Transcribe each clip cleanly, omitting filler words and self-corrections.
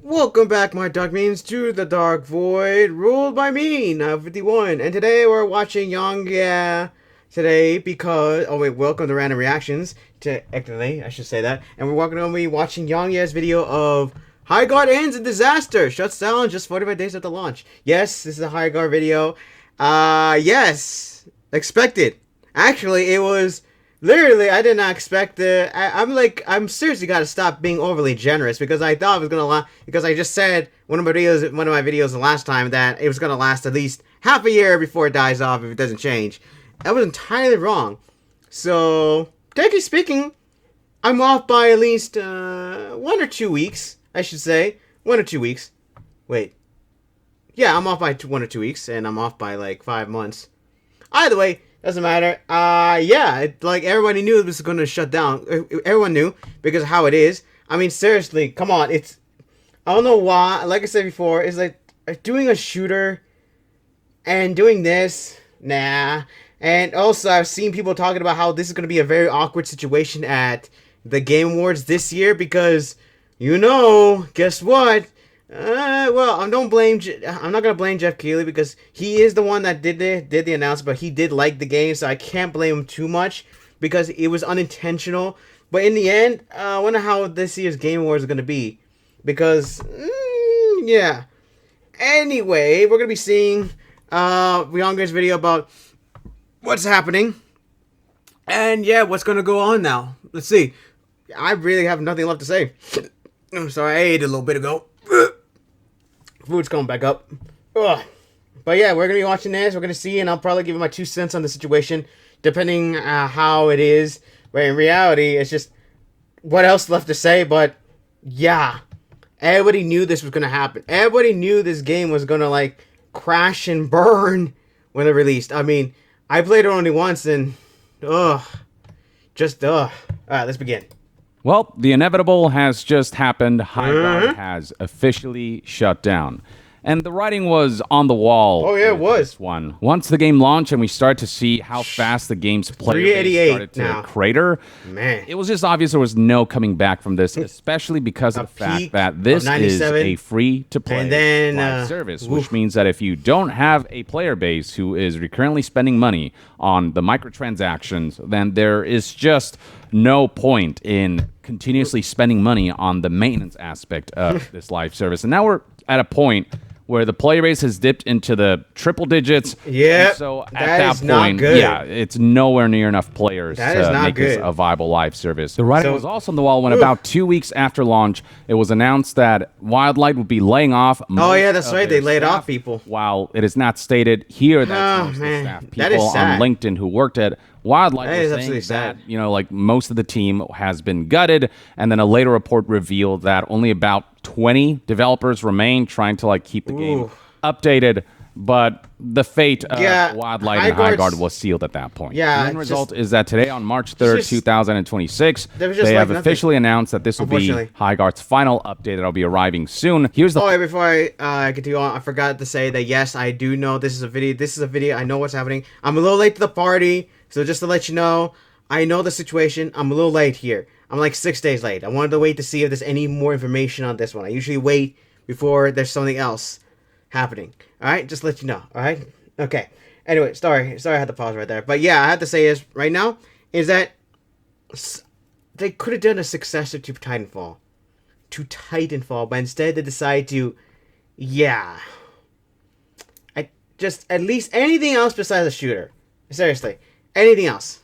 Welcome back, my dark means, to the Dark Void, ruled by me, now 51. And today we're watching YongYea today because... Oh wait, welcome to Random Reactions. Technically, I should say that. And we're going to be watching YongYea's video of Highguard ends in disaster, shuts down just 45 days after launch. Yes, this is a Highguard video. Yes, expected. Actually, it was... Literally, I did not expect it. I'm seriously got to stop being overly generous because I thought it was gonna last. Because I just said one of my videos the last time that it was gonna last at least half a year before it dies off if it doesn't change. I was entirely wrong. So, technically speaking, I'm off by at least 1 or 2 weeks. I should say 1 or 2 weeks. Wait, yeah, I'm off by 1 or 2 weeks, and I'm off by like 5 months. Either way. Doesn't matter. Yeah, like everybody knew this was going to shut down. Everyone knew because of how it is. I mean, seriously, come on. I don't know why. Like I said before, it's like doing a shooter and doing this. Nah. And also, I've seen people talking about how this is going to be a very awkward situation at the Game Awards this year because, guess what? Well, I'm not gonna blame Jeff Keighley because he is the one that did the announcement, but he did like the game, so I can't blame him too much because it was unintentional. But in the end, I wonder how this year's Game Awards is gonna be because, yeah. Anyway, we're gonna be seeing YongYea's video about what's happening, and yeah, what's gonna go on now. Let's see. I really have nothing left to say. I'm sorry, I ate a little bit ago. Food's coming back up. Ugh. But yeah, we're going to be watching this. We're going to see, and I'll probably give you my 2 cents on the situation, depending how it is. But in reality, it's just, what else left to say? But yeah, everybody knew this was going to happen. Everybody knew this game was going to, like, crash and burn when it released. I mean, I played it only once, and, ugh. All right, let's begin. Well, the inevitable has just happened. Highguard has officially shut down. And the writing was on the wall. Oh, yeah, it was. This one. Once the game launched and we started to see how fast the game's player base started to crater, man, it was just obvious there was no coming back from this, especially because of the fact that this is a free-to-play live service, which means that if you don't have a player base who is currently spending money on the microtransactions, then there is just no point in continuously spending money on the maintenance aspect of this live service. And now we're at a point where the player base has dipped into the triple digits. Yeah. So at that point, yeah, it's nowhere near enough players to make this a viable live service. The writing was also on the wall when about 2 weeks after launch, it was announced that Wildlight would be laying off. Oh yeah, that's right. They laid off people. While it is not stated here that most of the staff, people on LinkedIn who worked at Wildlight was saying that, like most of the team has been gutted, and then a later report revealed that only about 20 developers remain trying to like keep the game updated, but the fate of Wildlight and Highguard was sealed at that point. Yeah, the end result is that today on March 3rd, 2026, they have officially announced that this will be Highguard's final update that'll be arriving soon. Here's the before I continue on, I forgot to say that yes, I do know this is a video. This is a video. I know what's happening. I'm a little late to the party. So just to let you know, I know the situation. I'm a little late here. I'm like 6 days late. I wanted to wait to see if there's any more information on this one. I usually wait before there's something else happening. Alright? Just to let you know. Alright? Okay. Anyway, sorry I had to pause right there. But yeah, I have to say is right now is that they could have done a successor to Titanfall. But instead they decided to, at least anything else besides a shooter. Seriously. Anything else?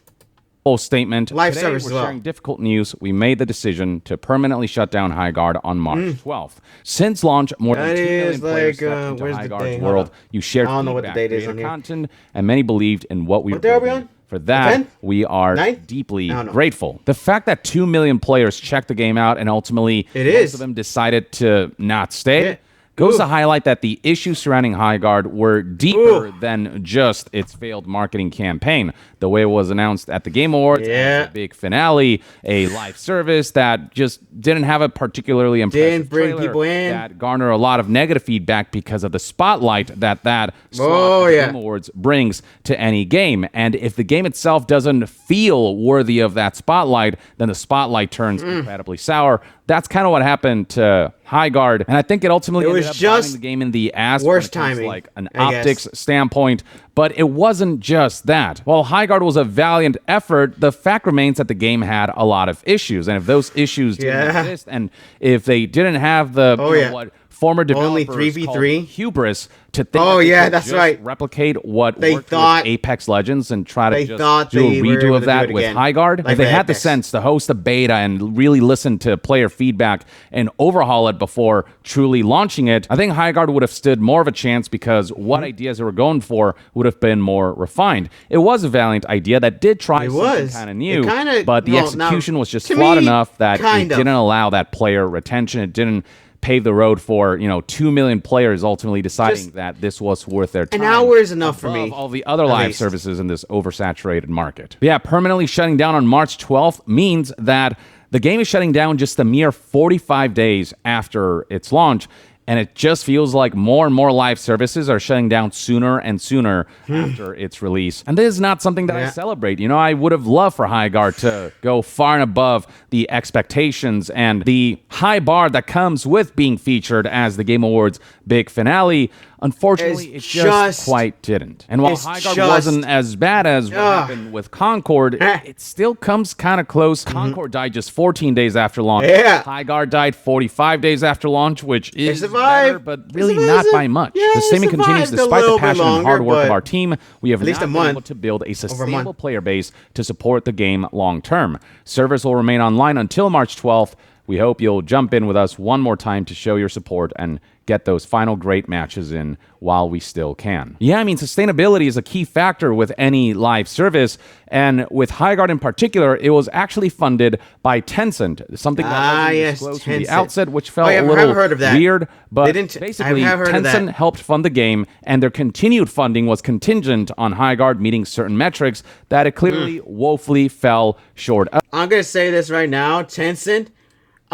Full statement. Live Today, service we're sharing difficult news. We made the decision to permanently shut down Highguard on March 12th. Since launch, more than 2 million players stepped into Highguard's world. You shared feedback, created content, and many believed in what we were doing. For that, we are deeply grateful. The fact that 2 million players checked the game out and ultimately most of them decided to not stay goes to highlight that the issues surrounding Highguard were deeper than just its failed marketing campaign. The way it was announced at the Game Awards, as a big finale, a live service that just didn't have a particularly impressive trailer, people in. that garner a lot of negative feedback because of the spotlight that slot Game Awards brings to any game. And if the game itself doesn't feel worthy of that spotlight, then the spotlight turns incredibly sour. That's kind of what happened to Highguard, and I think it ultimately ended up biting the game in the ass. Worst timing, like an optics standpoint. But it wasn't just that. While Highguard was a valiant effort, the fact remains that the game had a lot of issues, and if those issues didn't exist, and if they didn't have the what former developers only 3v3 hubris to think that they could just replicate what they worked with Apex Legends and try to just do a redo of that with Highguard. If they had the sense to host a beta and really listen to player feedback and overhaul it before truly launching it, I think Highguard would have stood more of a chance because what ideas they were going for would have been more refined. It was a valiant idea that did try something kind of new, but the execution was just flawed enough that it didn't allow that player retention. It didn't pave the road for 2 million players ultimately deciding that this was worth their time. An hour is enough for me. All the other live services in this oversaturated market. But yeah, permanently shutting down on March 12th means that the game is shutting down just a mere 45 days after its launch. And it just feels like more and more live services are shutting down sooner and sooner after its release. And this is not something that I celebrate. I would have loved for Highguard to go far and above the expectations and the high bar that comes with being featured as the Game Awards big finale. Unfortunately, it just quite didn't. And while Highguard wasn't as bad as what happened with Concord, it still comes kind of close. Concord died just 14 days after launch. Highguard died 45 days after launch, which is better, but really not by much. The statement continues, despite the passion and hard work of our team, we have not been able to build a sustainable player base to support the game long term. Servers will remain online until March 12th. We hope you'll jump in with us one more time to show your support and get those final great matches in while we still can. Yeah, I mean, sustainability is a key factor with any live service, and with Highguard in particular, it was actually funded by Tencent, something that wasn't disclosed from the outset, which felt a little weird, but basically Tencent helped fund the game, and their continued funding was contingent on Highguard meeting certain metrics that it clearly woefully fell short of. I'm gonna say this right now, Tencent.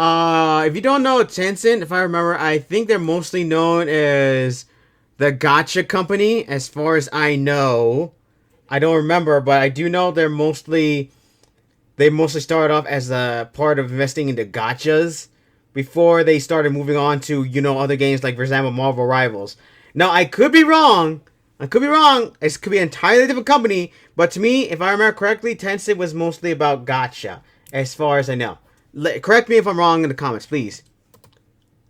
If you don't know Tencent, if I remember, I think they're mostly known as the gacha company, as far as I know. I don't remember, but I do know they mostly started off as a part of investing into gachas before they started moving on to, other games like, for example, Marvel Rivals. Now, I could be wrong. It could be an entirely different company, but to me, if I remember correctly, Tencent was mostly about gacha, as far as I know. Correct me if I'm wrong in the comments, please.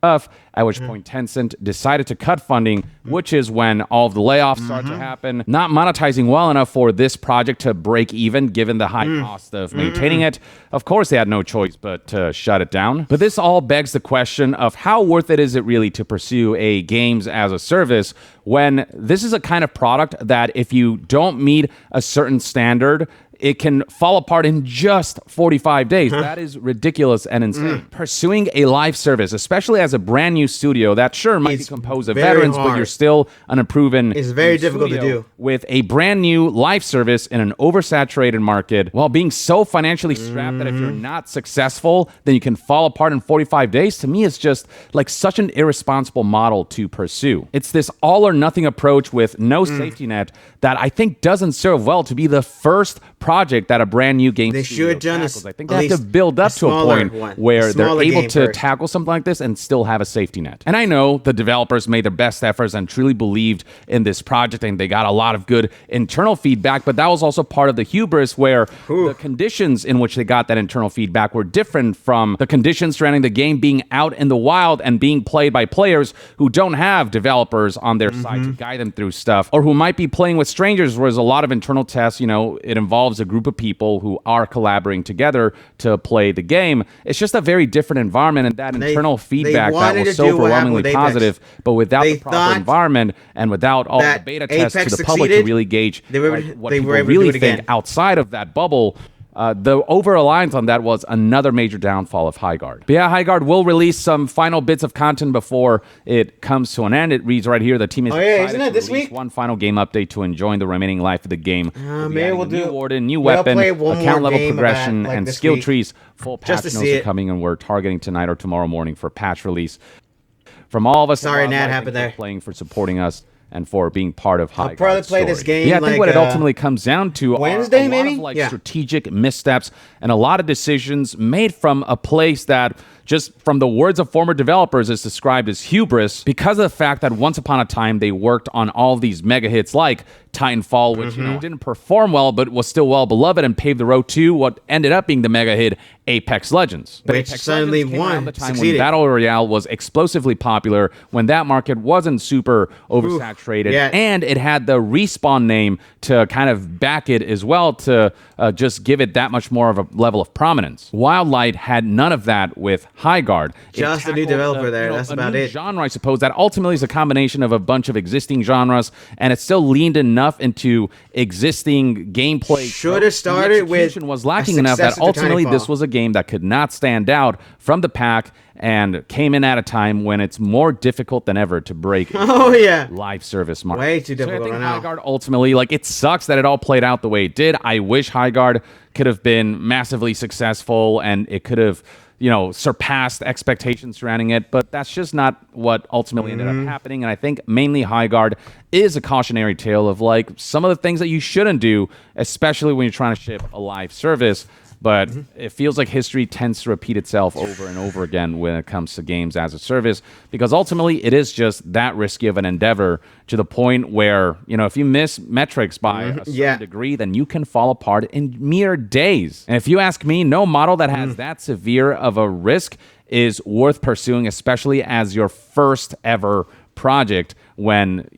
At which point Tencent decided to cut funding, which is when all of the layoffs start to happen, not monetizing well enough for this project to break even given the high cost of maintaining it. Of course, they had no choice but to shut it down. But this all begs the question of how worth it is it really to pursue a games as a service when this is a kind of product that if you don't meet a certain standard, it can fall apart in just 45 days. That is ridiculous and insane. Pursuing a live service, especially as a brand new studio that might be composed of veterans, but you're still an unproven It's very difficult to do. With a brand new live service in an oversaturated market while being so financially strapped that if you're not successful, then you can fall apart in 45 days. To me, it's just like such an irresponsible model to pursue. It's this all or nothing approach with no safety net that I think doesn't serve well to be the first project that a brand new game studio tackles. I think they have to build up to a point where they're able to tackle something like this and still have a safety net. And I know the developers made their best efforts and truly believed in this project, and they got a lot of good internal feedback, but that was also part of the hubris where the conditions in which they got that internal feedback were different from the conditions surrounding the game being out in the wild and being played by players who don't have developers on their side to guide them through stuff, or who might be playing with strangers, whereas a lot of internal tests, it involves a group of people who are collaborating together to play the game. It's just a very different environment, and that internal feedback that was so overwhelmingly positive, but without the proper environment and without all the beta tests to the public to really gauge what people really think outside of that bubble. The over-reliance on that was another major downfall of Highguard. But yeah, Highguard will release some final bits of content before it comes to an end. It reads right here, the team is excited to release one final game update to enjoy the remaining life of the game. Maybe we'll do new warden, new weapon, account level progression, and skill trees. Full patch notes are coming, and we're targeting tonight or tomorrow morning for patch release. From all of us, sorry, Nat, happened there. Playing for supporting us. and for being part of Highguard's I'll probably play story. this game. Yeah, I think what it ultimately comes down to Wednesday, are a maybe? lot of strategic missteps and a lot of decisions made from a place that, just from the words of former developers, is described as hubris because of the fact that once upon a time they worked on all of these mega hits like Titanfall, which didn't perform well but was still well beloved and paved the road to what ended up being the mega hit Apex Legends. But which Apex suddenly Legends came around the time succeeded. when Battle Royale was explosively popular, when that market wasn't super oversaturated, and it had the Respawn name to kind of back it as well, to just give it that much more of a level of prominence. Wildlight had none of that with Highguard. Just a new developer there. That's about it. Genre, I suppose, that ultimately is a combination of a bunch of existing genres, and it still leaned enough into existing gameplay. Should have started with was lacking enough that ultimately this was a game that could not stand out from the pack and came in at a time when it's more difficult than ever to break live service market. Way too difficult. So I think Highguard ultimately, it sucks that it all played out the way it did. I wish Highguard could have been massively successful and it could have, surpassed expectations surrounding it, but that's just not what ultimately ended up happening. And I think mainly Highguard is a cautionary tale of some of the things that you shouldn't do, especially when you're trying to ship a live service. But it feels like history tends to repeat itself over and over again when it comes to games as a service, because ultimately it is just that risky of an endeavor, to the point where, if you miss metrics by a certain degree, then you can fall apart in mere days. And if you ask me, no model that has that severe of a risk is worth pursuing, especially as your first ever project, when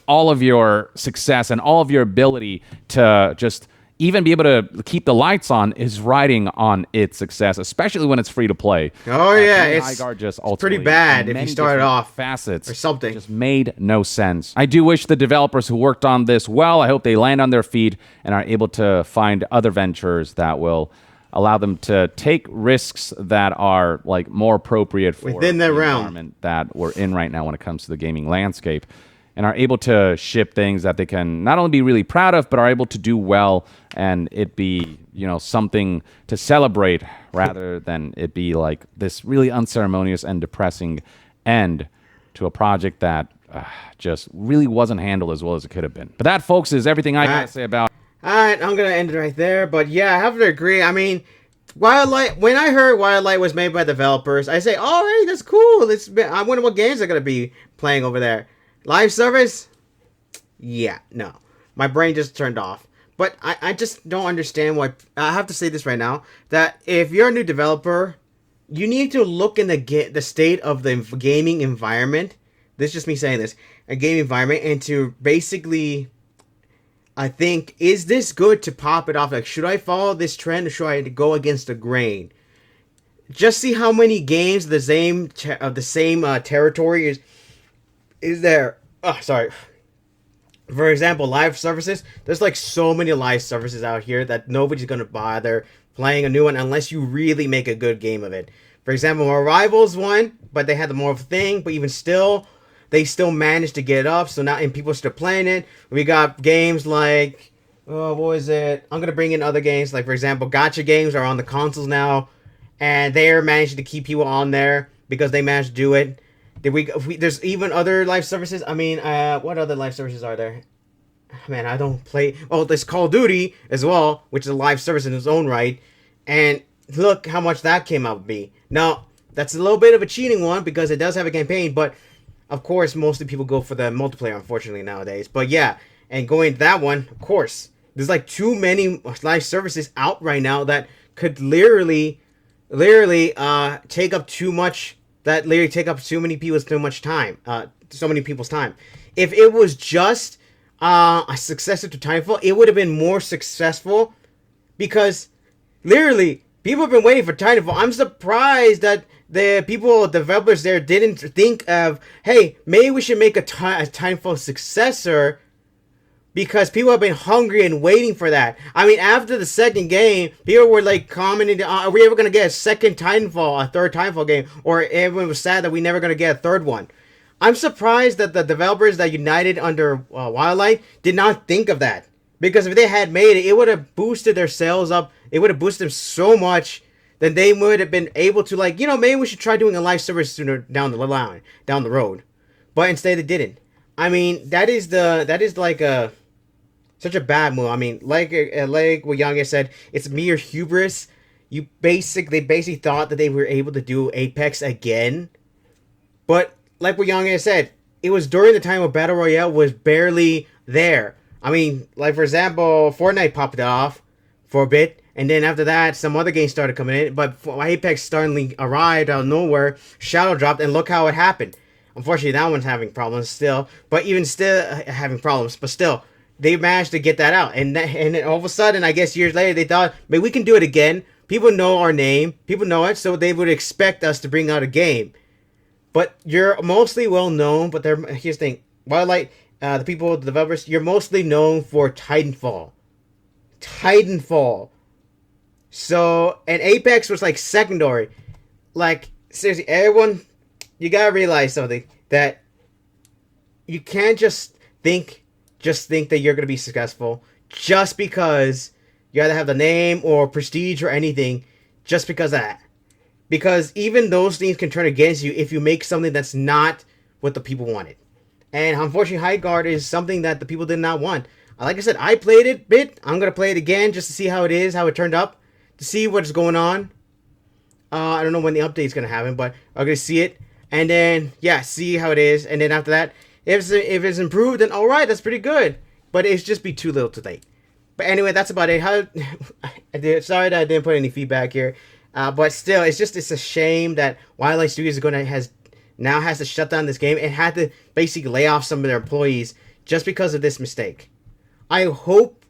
all of your success and all of your ability to just even be able to keep the lights on is riding on its success, especially when it's free to play. Oh yeah, it's pretty bad if you started off facets or something. Just made no sense. I do wish the developers who worked on this well. I hope they land on their feet and are able to find other ventures that will allow them to take risks that are more appropriate for within the environment that we're in right now when it comes to the gaming landscape, and are able to ship things that they can not only be really proud of, but are able to do well, and it be, something to celebrate, rather than it be this really unceremonious and depressing end to a project that just really wasn't handled as well as it could have been. But that, folks, is everything I got to say about. All right, I'm going to end it right there. But yeah, I have to agree. I mean, Wildlight, when I heard Wildlight was made by developers, I say, all right, that's cool. I wonder what games they're going to be playing over there. Live service? Yeah, no. My brain just turned off. But I just don't understand why. I have to say this right now, that if you're a new developer, you need to look in the state of the gaming environment. This is just me saying this. A gaming environment, and to basically, I think, is this good to pop it off? Should I follow this trend, or should I go against the grain? Just see how many games the same territory is there. Oh, sorry. For example, live services. There's so many live services out here that nobody's gonna bother playing a new one unless you really make a good game of it. For example, Rivals won, but they had the more of a thing. But even still, they still managed to get up. So now, and people are still playing it. We got games like, what was it? I'm gonna bring in other games. For example, gacha games are on the consoles now, and they're managing to keep people on there because they managed to do it. There's even other live services. I mean, what other live services are there? Man, I don't play. Oh, there's Call of Duty as well, which is a live service in its own right. And look how much that came out to be. Now, that's a little bit of a cheating one because it does have a campaign, but of course, mostly people go for the multiplayer, unfortunately, nowadays. But yeah, and going to that one, of course, there's too many live services out right now that could literally take up too much. That literally take up so many people's time. If it was just a successor to Titanfall, it would have been more successful, because literally people have been waiting for Titanfall. I'm surprised that the developers there didn't think of, hey, maybe we should make a Titanfall successor, because people have been hungry and waiting for that. I mean, after the second game, people were commenting, are we ever going to get a second Titanfall, a third Titanfall game? Or everyone was sad that we never going to get a third one. I'm surprised that the developers that united under Wildlight did not think of that. Because if they had made it, it would have boosted their sales up. It would have boosted them so much that they would have been able to, maybe we should try doing a live service sooner down the road. But instead they didn't. I mean, that is like such a bad move. I mean, like what YongYea said, it's mere hubris. They basically thought that they were able to do Apex again, but like what YongYea said, it was during the time when Battle Royale was barely there. I mean, like for example, Fortnite popped off for a bit, and then after that, some other games started coming in. But Apex suddenly arrived out of nowhere, shadow dropped, and look how it happened. Unfortunately, that one's having problems still. But even still having problems, but still, they managed to get that out. And then all of a sudden, I guess years later, they thought, maybe we can do it again. People know our name, people know it, so they would expect us to bring out a game. But you're mostly well known. But here's the thing: Wildlight, the people, the developers, you're mostly known for Titanfall. So, and Apex was like secondary. Like seriously, everyone, you gotta realize something, that you can't just think that you're gonna be successful just because you either have the name or prestige or anything. Just because of that. Because even those things can turn against you if you make something that's not what the people wanted. And unfortunately, Highguard is something that the people did not want. Like I said, I played it a bit. I'm going to play it again just to see how it is, how it turned up. To see what's going on. I don't know when the update is going to happen, but I'm going to see it. And then, yeah, see how it is. And then after that, if it's improved, then alright, that's pretty good. But it's just be too little too late. But anyway, that's about it. Sorry that I didn't put any feedback here. But still, it's a shame that Wildlight Studios now has to shut down this game and had to basically lay off some of their employees just because of this mistake. I hope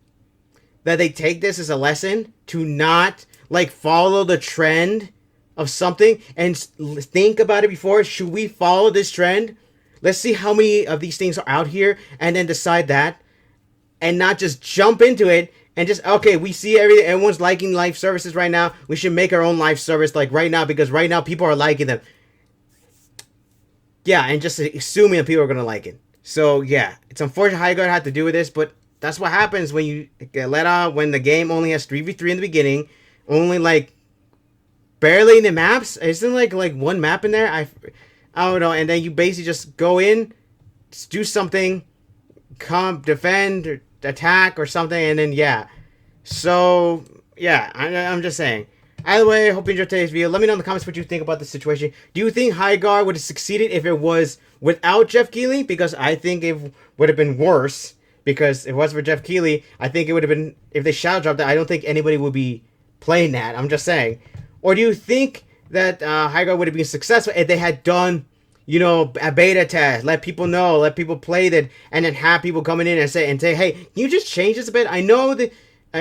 that they take this as a lesson to not like follow the trend of something and think about it before. Should we follow this trend? Let's see how many of these things are out here and then decide that, and not just jump into it. And just, okay, we see everyone's liking live services right now. We should make our own live service like right now, because right now people are liking them. Yeah, and just assuming that people are going to like it. So, yeah, it's unfortunate Highguard had to do with this, but that's what happens when you get let out, when the game only has 3v3 in the beginning. Only, like, barely in the maps. Isn't, like one map in there? I don't know. And then you basically just go in, do something, defend, or attack or something, and then yeah. So yeah, I'm just saying. Either way, I hope you enjoyed today's video. Let me know in the comments what you think about this situation. Do you think Highguard would have succeeded if it was without Jeff Keighley? Because I think it would have been worse. Because if it was for Jeff Keighley, I think it would have been, if they shadow dropped it, I don't think anybody would be playing that. I'm just saying. Or do you think that Highguard would have been successful if they had done, you know, a beta test, let people know, let people play that, and then have people coming in and say, hey, can you just change this a bit? I know that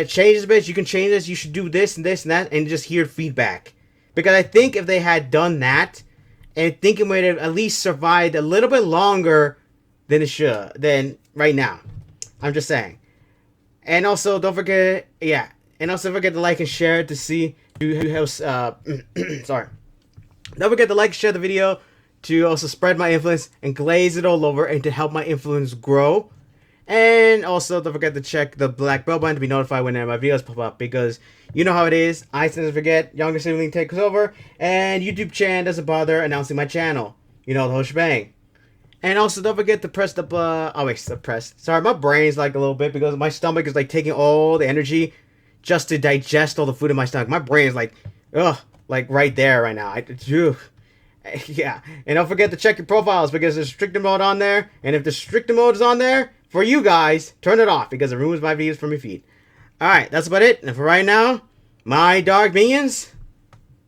change this a bit, you can change this, you should do this and this and that, and just hear feedback. Because I think if they had done that, I think it might have at least survived a little bit longer than it should, than right now. I'm just saying. And also, don't forget, yeah, and also don't forget to like and share to see who has, sorry. Don't forget to like and share the video to also spread my influence and glaze it all over and to help my influence grow. And also don't forget to check the black bell button to be notified whenever my videos pop up, because you know how it is. I tend to forget, younger sibling takes over, and YouTube channel doesn't bother announcing my channel. You know, the whole shebang. And also don't forget to press the sorry, my brain's like a little bit because my stomach is like taking all the energy just to digest all the food in my stomach. My brain is like, ugh, like right there right now. Yeah, and don't forget to check your profiles because there's restricted mode on there. And if the restricted mode is on there, for you guys, turn it off because it ruins my videos from your feed. Alright, that's about it. And for right now, my dark minions,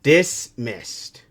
dismissed.